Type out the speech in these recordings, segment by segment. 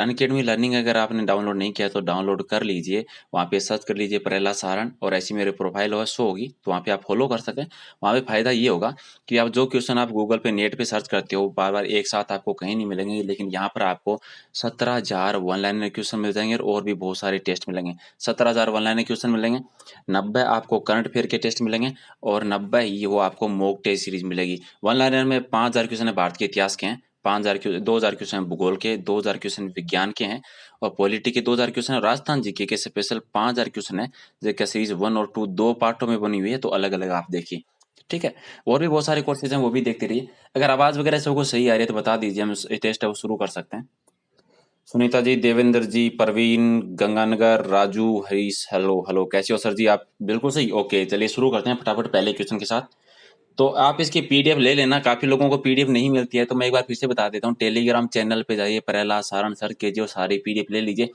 Unacademy learning अगर आपने download नहीं किया तो डाउनलोड कर लीजिए। वहाँ पे सर्च कर लीजिए प्रहलाद सारण और ऐसी मेरे प्रोफाइल और शो होगी, तो वहाँ पे आप फॉलो कर सकें। वहाँ पे फ़ायदा ये होगा कि आप जो क्वेश्चन आप गूगल पे नेट पे सर्च करते हो बार बार एक साथ आपको कहीं नहीं मिलेंगे, लेकिन यहाँ पर आपको 17,000 वन लाइनर क्वेश्चन मिल जाएंगे और भी बहुत सारे टेस्ट मिलेंगे। 17,000 वन लाइनर क्वेश्चन मिलेंगे, 90 आपको करंट अफेयर के टेस्ट मिलेंगे और 90 ही वो आपको मॉक टेस्ट सीरीज मिलेगी। वन लाइनर में 5,000 क्वेश्चन है भारत के इतिहास के हैं, 5,000 2,000 क्वेश्चन भूगोल के, 2,000 क्वेश्चन विज्ञान के हैं और पॉलिटी के 2,000 क्वेश्चन है, राजस्थान जीके के स्पेशल 5,000 क्वेश्चन है जो सीरीज 1 और 2 दो पार्टों में बनी हुई है, तो अलग अलग आप देखिए। ठीक है, और भी बहुत सारे कोर्सेज हैं वो भी देखते रहिए। अगर आवाज वगैरह सबको सही आ रही है तो बता दीजिए, हम टेस्ट है वो शुरू कर सकते हैं। सुनीता जी, देवेंद्र जी, परवीन, गंगानगर, राजू, हरीश, हेलो हेलो, कैसे हो सर जी आप? बिल्कुल सही, ओके चलिए शुरू करते हैं फटाफट पहले क्वेश्चन के साथ। तो आप इसकी पीडीएफ ले लेना, काफी लोगों को पीडीएफ नहीं मिलती है, तो मैं एक बार फिर से बता देता हूँ। टेलीग्राम चैनल पे जाइए, प्रहलाद सारण सर्च कीजिए और सारी पीडीएफ ले लीजिए।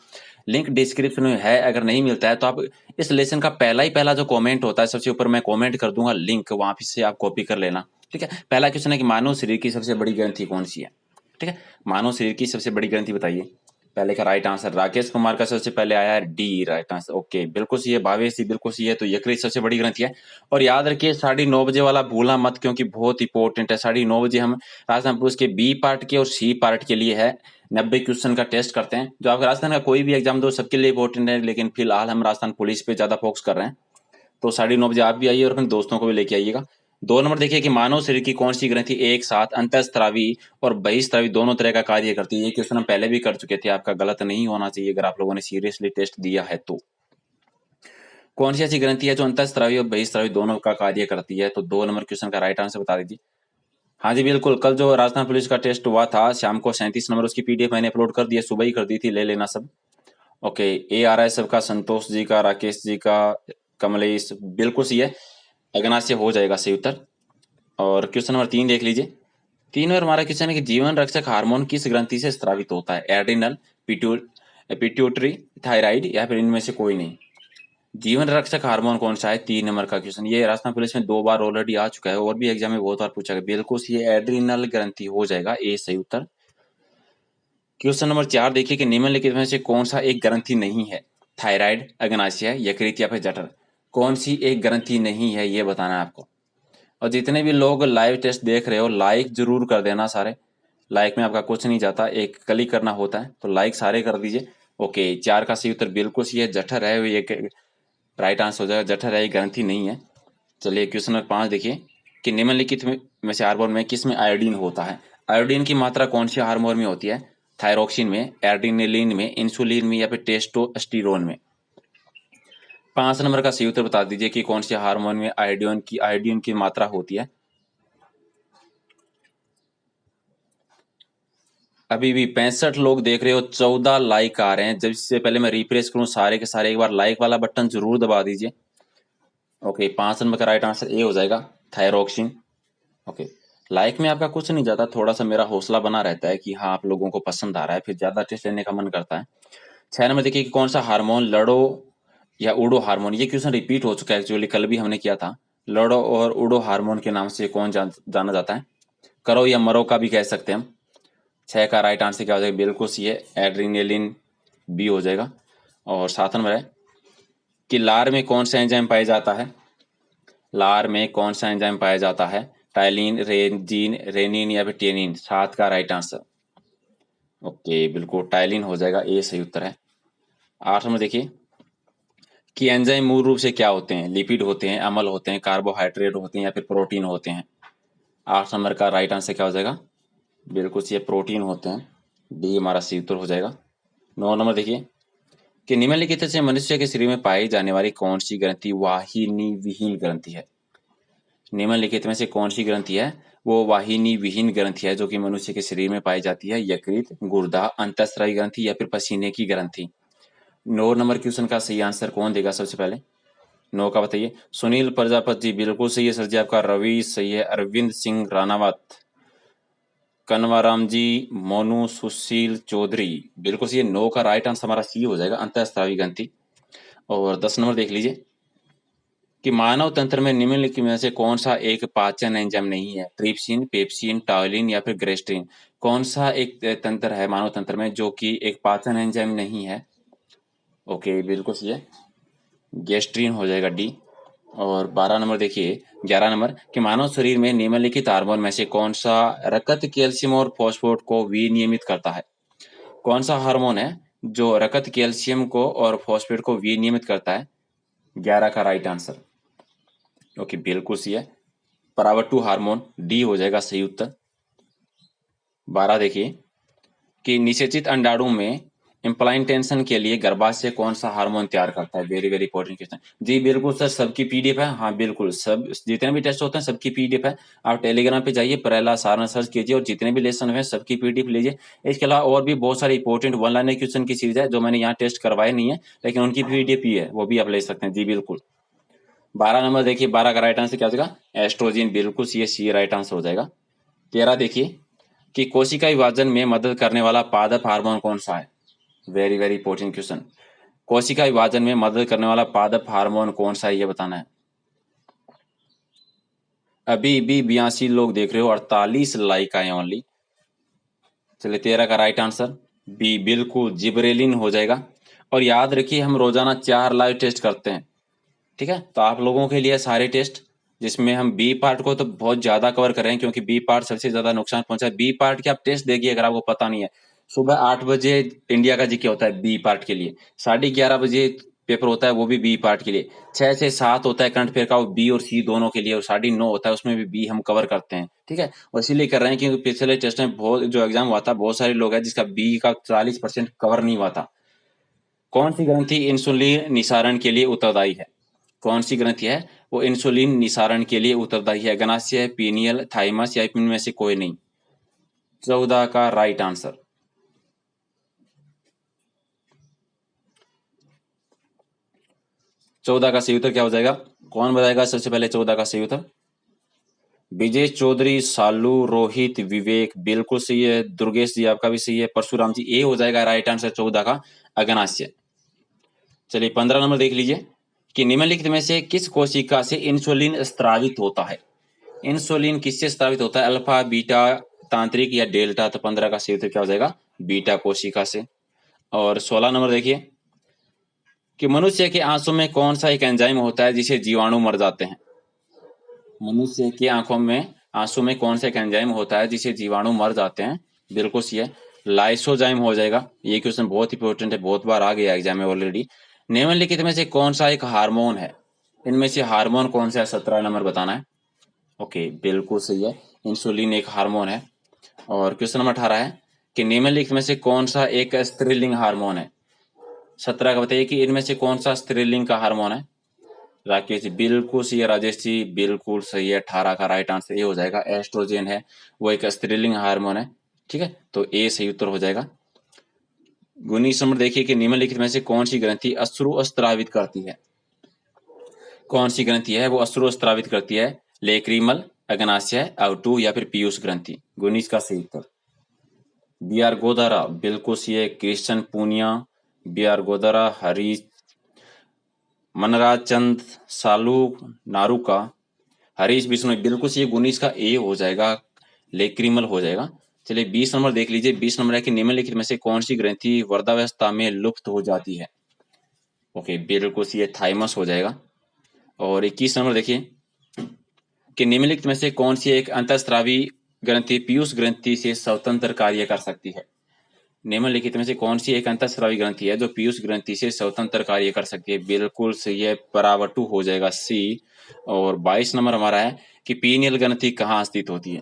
लिंक डिस्क्रिप्शन में है, अगर नहीं मिलता है तो आप इस लेसन का पहला जो कमेंट होता है सबसे ऊपर मैं कमेंट कर दूंगा लिंक, वहां से आप कॉपी कर लेना। ठीक है, पहला क्वेश्चन है कि मानव शरीर की सबसे बड़ी ग्रंथि कौन सी है? ठीक है, मानव शरीर की सबसे बड़ी ग्रंथि बताइए। पहले का राइट आंसर राकेश कुमार का सबसे पहले आया है डी राइट आंसर, ओके बिल्कुल सही है। भावेश जी बिल्कुल सही है, तो यकृत सबसे बड़ी ग्रंथि है। और याद रखिए 9:30 वाला भूलना मत, क्योंकि बहुत इंपॉर्टेंट है। 9:30 हम राजस्थान पुलिस के बी पार्ट के और सी पार्ट के लिए है, 90 क्वेश्चन का टेस्ट करते हैं। जो आप राजस्थान का कोई भी एग्जाम दो सबके लिए इंपॉर्टेंट है, लेकिन फिलहाल हम राजस्थान पुलिस पे ज्यादा फोकस कर रहे हैं। तो 9:30 आप भी आइए और अपने दोस्तों को भी लेके आइएगा। 2 नंबर देखिए कि मानव शरीर की कौन सी ग्रंथि एक साथ अंतःस्रावी और बहिःस्रावी दोनों तरह का कार्य करती है? ये क्वेश्चन हम पहले भी कर चुके थे, आपका गलत नहीं होना चाहिए अगर आप लोगों ने सीरियसली टेस्ट दिया है तो। कौन सी ऐसी ग्रंथि है जो अंतःस्रावी और बहिःस्रावी दोनों का कार्य करती है? तो 2 नंबर क्वेश्चन का राइट आंसर बता दीजिए। हाँ जी बिल्कुल, कल जो राजस्थान पुलिस का टेस्ट हुआ था शाम को 37 नंबर, उसकी पीडीएफ मैंने अपलोड कर दी है, सुबह ही कर दी थी, ले लेना सब। ओके, ए आ रहा है सबका, संतोष जी का, राकेश जी का, कमलेश बिल्कुल सही है, अगना से हो जाएगा सही उत्तर। और क्वेश्चन नंबर 3 देख लीजिए। 3 और हमारा क्वेश्चन है कि जीवन रक्षक हार्मोन किस ग्रंथि से स्रावित होता है? एड्रिनल, पिट्यूटरी, थायराइड या फिर इनमें से कोई नहीं? जीवन रक्षक हार्मोन कौन सा है? 3 नंबर का क्वेश्चन, ये राजस्थान पुलिस में 2 बार ऑलरेडी आ चुका है और भी एग्जाम में बहुत बार पूछा गया। बिल्कुल सही है, एड्रिनल ग्रंथि हो जाएगा ए सही उत्तर। क्वेश्चन नंबर 4 देखिए कि निम्नलिखित में से कौन सा एक ग्रंथि नहीं है? थायराइड, अग्नाशय, यकृत या फिर जठर? कौन सी एक ग्रंथि नहीं है ये बताना है आपको। और जितने भी लोग लाइव टेस्ट देख रहे हो लाइक जरूर कर देना सारे, लाइक में आपका कुछ नहीं जाता, एक क्लिक करना होता है, तो लाइक सारे कर दीजिए। ओके, 4 का सही उत्तर बिल्कुल सही है, जठर है ये राइट आंसर हो जाएगा, जठर है, ग्रंथि नहीं है। चलिए क्वेश्चन नंबर 5 देखिए कि निम्नलिखित में से हार्मोन में किस में आयोडीन होता है? आयोडीन की मात्रा कौन सी हार्मोन में होती है? थायरोक्सिन में, एड्रेनालिन में, इंसुलिन में या फिर टेस्टोस्टेरोन में? 5 नंबर का सही उत्तर बता दीजिए कि कौन से हार्मोन में आयोडीन की मात्रा होती है। अभी भी 65 लोग देख रहे हो, 14 लाइक आ रहे हैं। जब इससे पहले मैं रिफ्रेश करूं सारे के सारे, एक बार लाइक वाला बटन जरूर दबा दीजिए। ओके, 5 नंबर का राइट आंसर ए हो जाएगा, थायरोक्सिन। ओके, लाइक में आपका कुछ नहीं जाता, थोड़ा सा मेरा हौसला बना रहता है कि हाँ आप लोगों को पसंद आ रहा है, फिर ज्यादा टेस्ट लेने का मन करता है। 6 नंबर देखिए कि कौन सा हार्मोन लड़ो या उड़ो हार्मोन, ये क्वेश्चन रिपीट हो चुका है एक्चुअली, कल भी हमने किया था। लड़ो और उड़ो हार्मोन के नाम से कौन जाना जाता है? करो या मरो का भी कह सकते हैं हम। 6 का राइट आंसर क्या हो जाएगा? बिल्कुल सी है, एड्रीनलिन बी हो जाएगा। और 7 नंबर है कि लार में कौन सा एंजाइम पाया जाता है? लार में कौन सा एंजाइम पाया जाता है? टाइलिन, रेजिन, रेनिन या फिर टेनिन? 7 का राइट आंसर, ओके बिल्कुल टाइलिन हो जाएगा, ए सही उत्तर है। 8 नंबर देखिए कि एंजाइम मूल रूप से क्या होते हैं? लिपिड होते हैं, अम्ल होते हैं, कार्बोहाइड्रेट होते हैं या फिर प्रोटीन होते हैं? 8 नंबर का राइट आंसर क्या हो जाएगा? बिल्कुल सही, प्रोटीन होते हैं, डी हमारा सही उत्तर हो जाएगा। 9 नंबर देखिए कि निम्नलिखित से मनुष्य के शरीर में पाई जाने वाली कौन सी ग्रंथि वाहिनी विहीन ग्रंथि है? निम्नलिखित में से कौन सी ग्रंथि है वो वाहिनी विहीन ग्रंथि है जो कि मनुष्य के शरीर में पाई जाती है? यकृत, गुर्दा, अंतःस्रावी ग्रंथि या फिर पसीने की ग्रंथि? 9 नंबर क्वेश्चन का सही आंसर कौन देगा सबसे पहले? 9 का बताइए। सुनील प्रजापति जी बिल्कुल सही है सर जी आपका, रवि सही है, अरविंद सिंह रानावत, कनवाराम जी, मोनू, सुशील चौधरी बिल्कुल सही है। 9 का राइट आंसर हमारा सी हो जाएगा, अंतःस्रावी ग्रंथि। और 10 नंबर देख लीजिए कि मानव तंत्र में निम्नलिखित में से कौन सा एक पाचन एंजाइम नहीं है? ट्रिप्सिन, पेप्सिन, टाउलिन या फिर ग्रेस्ट्रिन। कौन सा एक तंत्र है मानव तंत्र में जो कि एक पाचन एंजाइम नहीं है? ओके, बिल्कुल सही है, गेस्ट्रिन हो जाएगा डी। और 12 नंबर देखिए, 11 नंबर कि मानव शरीर में निम्नलिखित हार्मोन में से कौन सा रक्त, कैल्शियम और फॉस्फोरेट को विनियमित करता है? कौन सा हार्मोन है जो रक्त, कैल्शियम को और फॉस्फेट को विनियमित करता है? 11 का राइट आंसर। ओके, बिल्कुल सही है, परावर्तु हार्मोन डी हो जाएगा सही उत्तर। 12 देखिए कि निषेचित अंडाणु में इम्प्लांटेशन के लिए गर्भाशय कौन सा हार्मोन तैयार करता है? Very very important question. जी बिल्कुल सर, सबकी पीडीएफ है। हाँ बिल्कुल, सब जितने भी टेस्ट होते हैं सबकी पीडीएफ है। आप टेलीग्राम पे जाइए, प्रहलाद सारन सर्च कीजिए और जितने भी लेसन हुए सबकी पीडीएफ लीजिए। इसके अलावा और भी बहुत सारे इंपॉर्टेंट वन लाइनर क्वेश्चन की सीरीज है जो मैंने यहाँ टेस्ट करवाए नहीं है, लेकिन उनकी पीडीएफ ही है, वो भी आप ले सकते हैं। जी बिल्कुल। 12 नंबर देखिए, 12 का राइट आंसर क्या हो जाएगा? एस्ट्रोजन, बिल्कुल सी राइट आंसर हो जाएगा। 13 देखिए कि कोशिका विभाजन में मदद करने वाला पादप हार्मोन कौन सा है? Very very important question. कोशिका विभाजन में मदद करने वाला पादप हार्मोन कौन सा है, ये बताना है। अभी भी 82 लोग देख रहे हो, 48 लाइक आए ओनली। चलिए, 13 का राइट आंसर बी, बिल्कुल जिबरेलिन हो जाएगा। और याद रखिए, हम रोजाना 4 लाइव टेस्ट करते हैं, ठीक है? तो आप लोगों के लिए सारे टेस्ट, जिसमें हम बी पार्ट को तो बहुत ज्यादा कवर कर रहे हैं क्योंकि बी पार्ट सबसे ज्यादा नुकसान पहुंचा है। बी पार्ट के आप टेस्ट देखिए, अगर आपको पता नहीं है। सुबह 8 बजे इंडिया का जीके होता है बी पार्ट के लिए, 11:30 बजे पेपर होता है वो भी बी पार्ट के लिए, 6 से 7 होता है करंट अफेयर का, वो बी और सी दोनों के लिए, और 9:30 होता है उसमें भी बी हम कवर करते हैं, ठीक है? और इसीलिए कर रहे हैं क्योंकि पिछले टेस्ट में बहुत जो एग्जाम हुआ था, बहुत सारे लोग हैं जिसका बी का 40% कवर नहीं हुआ था। कौन सी ग्रंथि इंसुलिन निसारण के लिए उत्तरदायी है? कौन सी ग्रंथि है वो इंसुलिन निसारण के लिए उत्तरदायी है? गनास्य, पीनियल, थाइमस या इनमें से कोई नहीं? 14 का राइट आंसर। 14 का सही उत्तर क्या हो जाएगा? कौन बताएगा सबसे पहले 14 का सही उत्तर? विजय चौधरी, सालू, रोहित, विवेक, बिल्कुल सही है। दुर्गेश जी आपका भी सही है। परशुराम जी, ए हो जाएगा राइट आंसर 14 का, अगनास्य। चलिए, 15 नंबर देख लीजिए कि निम्नलिखित में से किस कोशिका से इंसुलिन स्त्रावित होता है? इंसुलिन किससे स्त्रावित होता है? अल्फा, बीटा, तांत्रिक या डेल्टा? तो 15 का सही उत्तर क्या हो जाएगा? बीटा कोशिका से। और 16 नंबर देखिए कि मनुष्य के आंसू में कौन सा एक एंजाइम होता है जिसे जीवाणु मर जाते हैं? मनुष्य की आंखों में, आंसू में कौन सा एक एंजाइम होता है जिसे जीवाणु मर जाते हैं? बिल्कुल सही है, लाइसोजाइम हो जाएगा। ये क्वेश्चन बहुत इंपॉर्टेंट है, बहुत बार आ गया एग्जाम में ऑलरेडी। निम्नलिखित में से कौन सा एक हार्मोन है? इनमें से हार्मोन कौन सा है? 17 नंबर बताना है। ओके, बिल्कुल सही है, इंसुलिन एक हार्मोन है। और क्वेश्चन नंबर 18 है कि निम्नलिखित में से कौन सा एक स्त्रीलिंग हार्मोन है? 17 का बताइए कि इनमें से कौन सा स्त्रीलिंग का हार्मोन है? राकेश जी, बिल्कुल सही है। राजेश जी, बिल्कुल सही है। 18 का राइट आंसर ये हो जाएगा, एस्ट्रोजन है, वो एक स्त्रीलिंग हार्मोन है, ठीक है? तो ए सही उत्तर हो जाएगा। 19 नंबर देखिए कि निम्नलिखित में से कौन सी ग्रंथि अश्रु स्त्रावित करती है? कौन सी ग्रंथि है वो अश्रु स्त्रावित करती है? लेक्रिमल, अग्नाशय, अवटू या फिर पीयूष ग्रंथि? 19 का सही उत्तर बी आर गोदारा, बिल्कुल सही है। Christian Poonia, B R Godara, Harish, Manraj Chand, Salu, Naruka, Harish Bishnoi, बिल्कुल सही। 19 का ए हो जाएगा, लेक्रिमल हो जाएगा। चलिए, 20 नंबर देख लीजिए। 20 नंबर है कि निम्नलिखित में से कौन सी ग्रंथि वृद्धावस्था में लुप्त हो जाती है? ओके, बिल्कुल सही है, थाइमस हो जाएगा। और 21 नंबर देखिए कि निम्नलिखित में से कौन सी एक अंतःस्रावी ग्रंथि पीयूष ग्रंथि से स्वतंत्र कार्य कर सकती है? निम्नलिखित में से कौन सी एक अंतःस्रावी ग्रंथि है जो पीयूष ग्रंथि से स्वतंत्र कार्य कर सकती है? बिल्कुल सही है, परावटु हो जाएगा सी। और 22 नंबर हमारा है कि पीनियल ग्रंथि कहाँ स्थित होती है?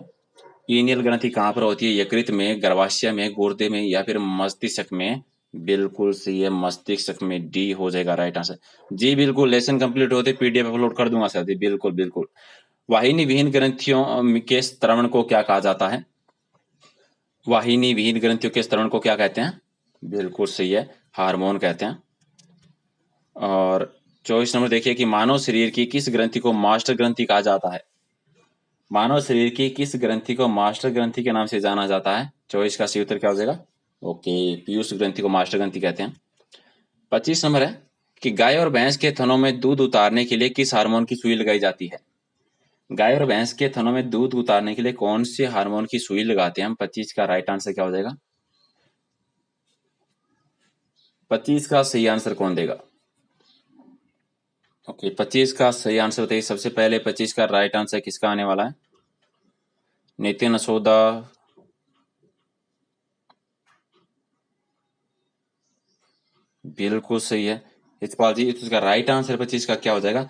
पीनियल ग्रंथि कहाँ पर होती है? यकृत में, गर्भाशय में, गुर्दे में या फिर मस्तिष्क में? बिल्कुल सही है, मस्तिष्क में, डी हो जाएगा राइट आंसर। जी बिल्कुल, लेसन कंप्लीट होते पीडीएफ अपलोड कर दूंगा सर जी, बिल्कुल बिल्कुल। वाहिनी विहीन ग्रंथियों के स्त्रवण को क्या कहा जाता है? वाहिनी विहीन ग्रंथियों के स्त्रवण को क्या कहते हैं? बिल्कुल सही है, हार्मोन कहते हैं। और 24 नंबर देखिए कि मानव शरीर की किस ग्रंथि को मास्टर ग्रंथि कहा जाता है? मानव शरीर की किस ग्रंथि को मास्टर ग्रंथि के नाम से जाना जाता है? 24 का सही उत्तर क्या हो जाएगा? ओके, पीयूष ग्रंथि को मास्टर ग्रंथि कहते हैं। 25 नंबर है कि गाय और भैंस के थनों में दूध उतारने के लिए किस हार्मोन की सुई लगाई जाती है? गाय और भैंस के थनों में दूध उतारने के लिए कौन से हार्मोन की सुई लगाते हैं हम? 25 का राइट आंसर क्या हो जाएगा? 25 का सही आंसर कौन देगा? ओके, 25 का सही आंसर बताइए। सबसे पहले 25 का राइट आंसर किसका आने वाला है? नितिन असोदा, बिल्कुल सही है। इतपाल जी, इसका राइट आंसर 25 का क्या हो जाएगा?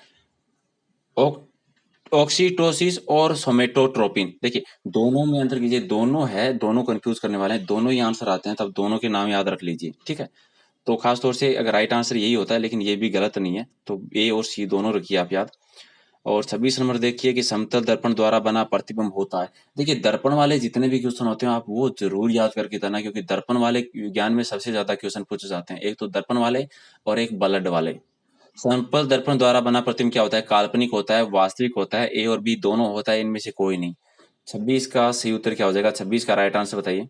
ऑक्सीटोसिस और सोमेटोट्रोपिन। देखिए, दोनों में अंतर कीजिए, दोनों है, दोनों कंफ्यूज करने वाले हैं, दोनों ही आंसर आते हैं, तब दोनों के नाम याद रख लीजिए, ठीक है। तो खास तौर से अगर राइट आंसर यही होता है, लेकिन ये भी गलत नहीं है, तो ए और सी दोनों रखिए आप याद। और 26 नंबर देखिए कि समतल दर्पण द्वारा बना प्रतिबिंब होता है। देखिए, दर्पण वाले जितने भी क्वेश्चन होते हैं आप वो जरूर याद करके देना, क्योंकि दर्पण वाले विज्ञान में सबसे ज्यादा क्वेश्चन पूछे जाते हैं। एक तो दर्पण वाले और एक ब्लड वाले। समतल दर्पण द्वारा बना प्रतिबिंब क्या होता है? काल्पनिक होता है, वास्तविक होता है, ए और बी दोनों होता है, इनमें से कोई नहीं। 26 का सही उत्तर क्या हो जाएगा? 26 का राइट आंसर बताइए।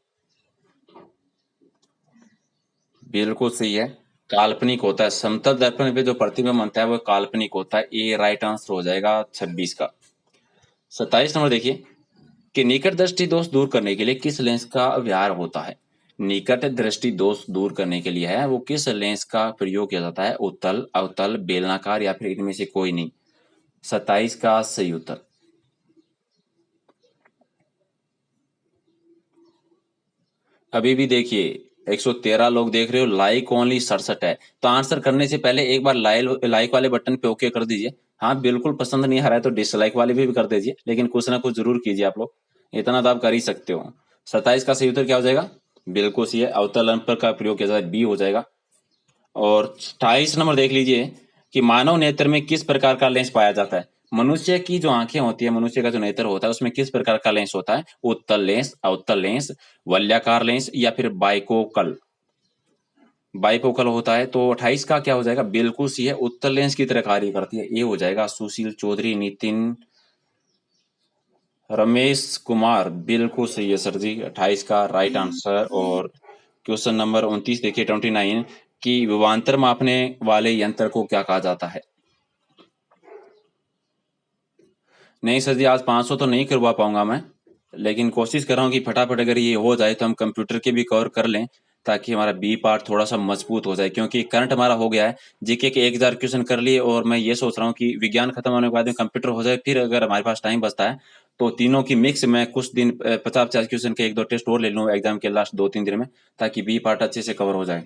बिल्कुल सही है, काल्पनिक होता है। समतल दर्पण पे जो प्रतिबिंब बनता है वो काल्पनिक होता है। ए राइट आंसर हो जाएगा 26 का। 27 नंबर देखिए कि निकट दृष्टि दोष दूर करने के लिए किस लेंस का व्यवहार होता है? निकट दृष्टि दोष दूर करने के लिए है वो किस लेंस का प्रयोग किया जाता है? उत्तल, अवतल, बेलनाकार या फिर इनमें से कोई नहीं। 27 का सही उत्तर। अभी भी देखिए 113 लोग देख रहे हो, लाइक ओनली 67 है। तो आंसर करने से पहले एक बार लाइक वाले बटन पे ओके कर दीजिए। हाँ, बिल्कुल पसंद नहीं आ रहा है तो डिसलाइक वाले भी कर दीजिए, लेकिन कुछ ना कुछ जरूर कीजिए आप लोग, इतना तो आप कर ही सकते हो। 27 का सही उत्तर क्या हो जाएगा? बिल्कुल सही है, अवतल अंतर का प्रयोग किया जाए, बी हो जाएगा। और 28 नंबर देख लीजिए कि मानव नेत्र में किस प्रकार का लेंस पाया जाता है? मनुष्य की जो आंखें होती है, मनुष्य का जो नेत्र होता है उसमें किस प्रकार का लेंस होता है? उत्तल लेंस, अवतल लेंस, वलयाकार लेंस या फिर बाइकोकल। बाइपोकल होता है। तो 28 का क्या हो जाएगा? बिल्कुल सी है, उत्तल लेंस की तरह कार्य करती है, ये हो जाएगा। सुशील चौधरी, नितिन, रमेश कुमार, बिल्कुल सही है सर जी, 28 का राइट आंसर। और क्वेश्चन नंबर 29 देखिए, 29 कि विभवांतर मापने वाले यंत्र को क्या कहा जाता है? नहीं सर जी, आज 500 तो नहीं करवा पाऊंगा मैं, लेकिन कोशिश कर रहा हूँ कि फटाफट अगर ये हो जाए तो हम कंप्यूटर के भी कवर कर लें, ताकि हमारा बी पार्ट थोड़ा सा मजबूत हो जाए, क्योंकि करंट हमारा हो गया है। जीके के 1000 क्वेश्चन कर लिए और मैं ये सोच रहा हूँ कि विज्ञान खत्म होने के बाद में कंप्यूटर हो जाए, फिर अगर हमारे पास टाइम बचता है तो तीनों की मिक्स में कुछ दिन 50-50 क्वेश्चन के 1-2 टेस्ट और ले लूँ एग्जाम के लास्ट 2-3 दिन में, ताकि बी पार्ट अच्छे से कवर हो जाए।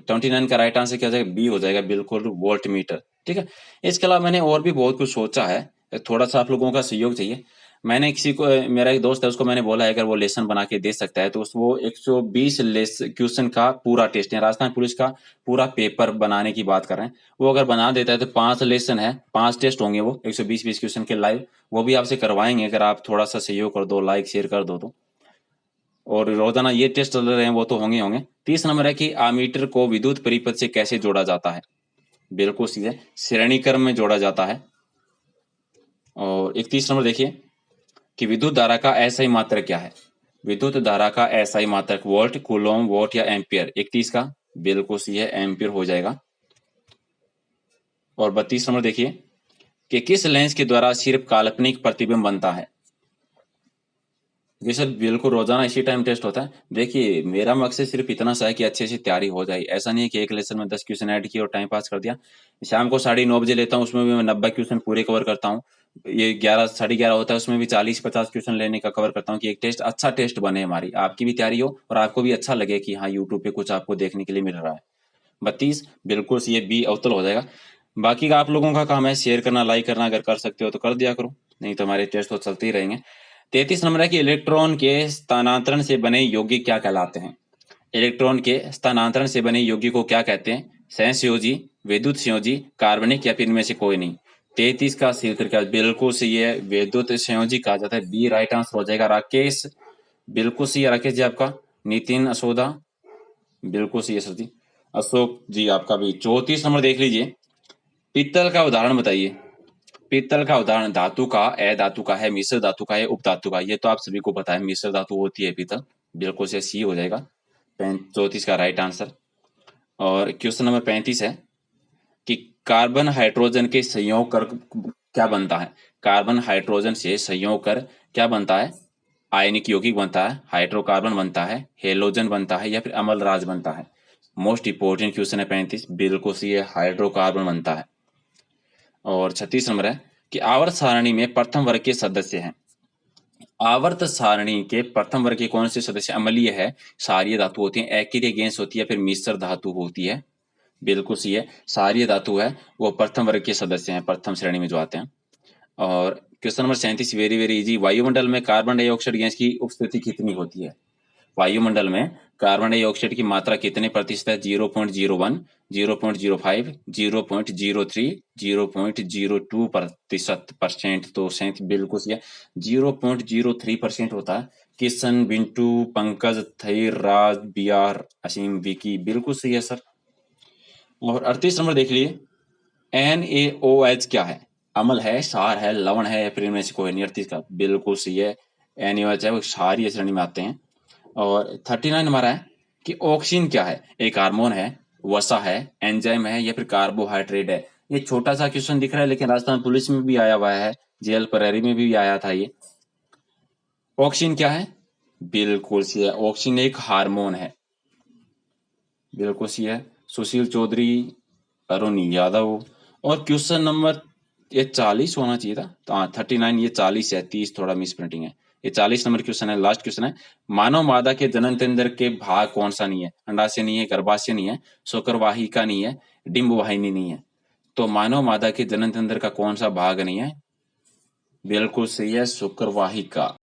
29 का राइट आंसर क्या हो जाएगा? बी हो जाएगा, बिल्कुल, वोल्ट मीटर, ठीक है। इसके अलावा मैंने और भी बहुत कुछ सोचा है, थोड़ा सा आप लोगों का सहयोग चाहिए। मैंने किसी को, मेरा एक दोस्त है, उसको मैंने बोला है अगर वो लेसन बना के दे सकता है तो वो 120 लेस क्वेश्चन का पूरा टेस्ट है, राजस्थान पुलिस का पूरा पेपर बनाने की बात कर रहे हैं। वो अगर बना देता है तो 5 लेसन है, 5 टेस्ट होंगे, वो 120 क्वेश्चन के लाइव, वो भी आपसे करवाएंगे अगर आप थोड़ा सा सहयोग कर दो, लाइक शेयर कर दो तो। और रोजाना ये टेस्ट चल रहे हैं वो तो होंगे होंगे। 30 नंबर है कि आमीटर को विद्युत परिपथ से कैसे जोड़ा जाता है? बिल्कुल सीधे श्रेणी क्रम में जोड़ा जाता है। और 31 नंबर देखिए कि विद्युत धारा का एसआई मात्रक क्या है? विद्युत धारा का एसआई मात्रक वोल्ट, कूलोम, वोट या एम्पियर। 31 का बिल्कुल सही है, एम्पियर हो जाएगा। और 32 नंबर देखिए कि किस लेंस के द्वारा सिर्फ काल्पनिक प्रतिबिंब बनता है? जी सर, बिल्कुल रोजाना इसी टाइम टेस्ट होता है। देखिए, मेरा मकसद सिर्फ इतना सा है कि अच्छे से तैयारी हो जाए, ऐसा नहीं है कि एक लेसन में 10 क्वेश्चन ऐड किए और टाइम पास कर दिया। शाम को 9:30 बजे लेता हूँ, उसमें भी मैं 90 क्वेश्चन पूरे कवर करता हूँ। ये 11 11:30 होता है, उसमें भी 40-50 क्वेश्चन लेने का कवर करता हूँ कि एक टेस्ट अच्छा टेस्ट बने, हमारी आपकी भी तैयारी हो और आपको भी अच्छा लगे कि हाँ, यूट्यूब पे कुछ आपको देखने के लिए मिल रहा है। 32 बिल्कुल ये बी अवतल हो जाएगा। बाकी का आप लोगों का काम है शेयर करना, लाइक करना, अगर कर सकते हो तो कर दिया करो, नहीं तो हमारे टेस्ट तो चलते ही रहेंगे। 33 नंबर है कि इलेक्ट्रॉन के स्थानांतरण से बने यौगिक क्या कहलाते हैं? इलेक्ट्रॉन के स्थानांतरण से बने यौगिक को क्या कहते हैं? सहसंयोजी, विद्युत संयोजी, कार्बनिक या फिर इनमें से कोई नहीं। 33 का सही उत्तर क्या? बिल्कुल सही है, विद्युत संयोजी कहा जाता है, बी राइट आंसर हो जाएगा। राकेश, बिल्कुल सही है राकेश जी आपका। नितिन असोदा, बिल्कुल सही है सर जी। अशोक जी आपका भी। 34 नंबर देख लीजिए, पीतल का उदाहरण बताइए। पीतल का उदाहरण धातु का, अधातु का है, मिश्र धातु का है, उपधातु का? ये तो आप सभी को पता है, मिश्र धातु होती है पीतल, बिल्कुल से सी हो जाएगा 34 का राइट आंसर। और क्वेश्चन नंबर 35 है कि कार्बन हाइड्रोजन के संयोग कर क्या बनता है। कार्बन हाइड्रोजन से संयोग कर क्या बनता है, आयनिक यौगिक बनता है, हाइड्रोकार्बन बनता है, हेलोजन बनता है या फिर अम्लराज बनता है। मोस्ट इंपोर्टेंट क्वेश्चन है 35, बिल्कुल सही है, हाइड्रोकार्बन बनता है। और 36 नंबर है कि आवर्त सारणी में प्रथम वर्ग के सदस्य हैं। आवर्त सारणी के प्रथम वर्ग के कौन से सदस्य अम्लीय है, क्षारीय धातु होती है, एक्रिय गैस होती है, फिर मिश्र धातु होती है। बिल्कुल सही है, क्षारीय धातु है वो प्रथम वर्ग के सदस्य हैं, प्रथम श्रेणी में जो आते हैं। और question number 37 very very easy, वायुमंडल में कार्बन डाइऑक्साइड गैस की उपस्थिति कितनी होती है। वायुमंडल में कार्बन डाइऑक्साइड की मात्रा कितने प्रतिशत है, 0.01, 0.05, 0.03, 0.02% तो सेंथ बिल्कुल सही है, 0.03% होता है। किशन, बिंटू, पंकज, थैर, राज, बियार, असीम, विकी, बिल्कुल सही है सर। और 38 नंबर देख लिए, NaOH क्या है, अम्ल है, क्षार है, लवण है या फिर इनमें से कोई नहीं। 38 का बिल्कुल सही है, NaOH है वो क्षारीय श्रेणी में आते हैं। और 39 हमारा है कि ऑक्सीजन क्या है, एक हार्मोन है, वसा है, एंजाइम है या फिर कार्बोहाइड्रेट है। ये छोटा सा क्वेश्चन दिख रहा है लेकिन राजस्थान पुलिस में भी आया हुआ है, जेएल प्रहरी में भी आया था ये। ऑक्सीजन क्या है, बिल्कुल सही है, ऑक्सीजन एक हार्मोन है, बिल्कुल सही है। सुशील चौधरी, अरुण यादव। और क्वेश्चन नंबर ये 40 होना चाहिए था, तो हाँ 39, ये 40 है, 30 थोड़ा मिस प्रिंटिंग है। ये 40 नंबर क्वेश्चन है, लास्ट क्वेश्चन है। मानव मादा के जनन तंत्र के भाग कौन सा नहीं है, अंडाशय नहीं है, गर्भाशय नहीं है, शुक्रवाहिका नहीं है, डिंब वाहिनी नहीं है। तो मानव मादा के जनन तंत्र का कौन सा भाग नहीं है, बिल्कुल सही है, शुक्रवाहिका।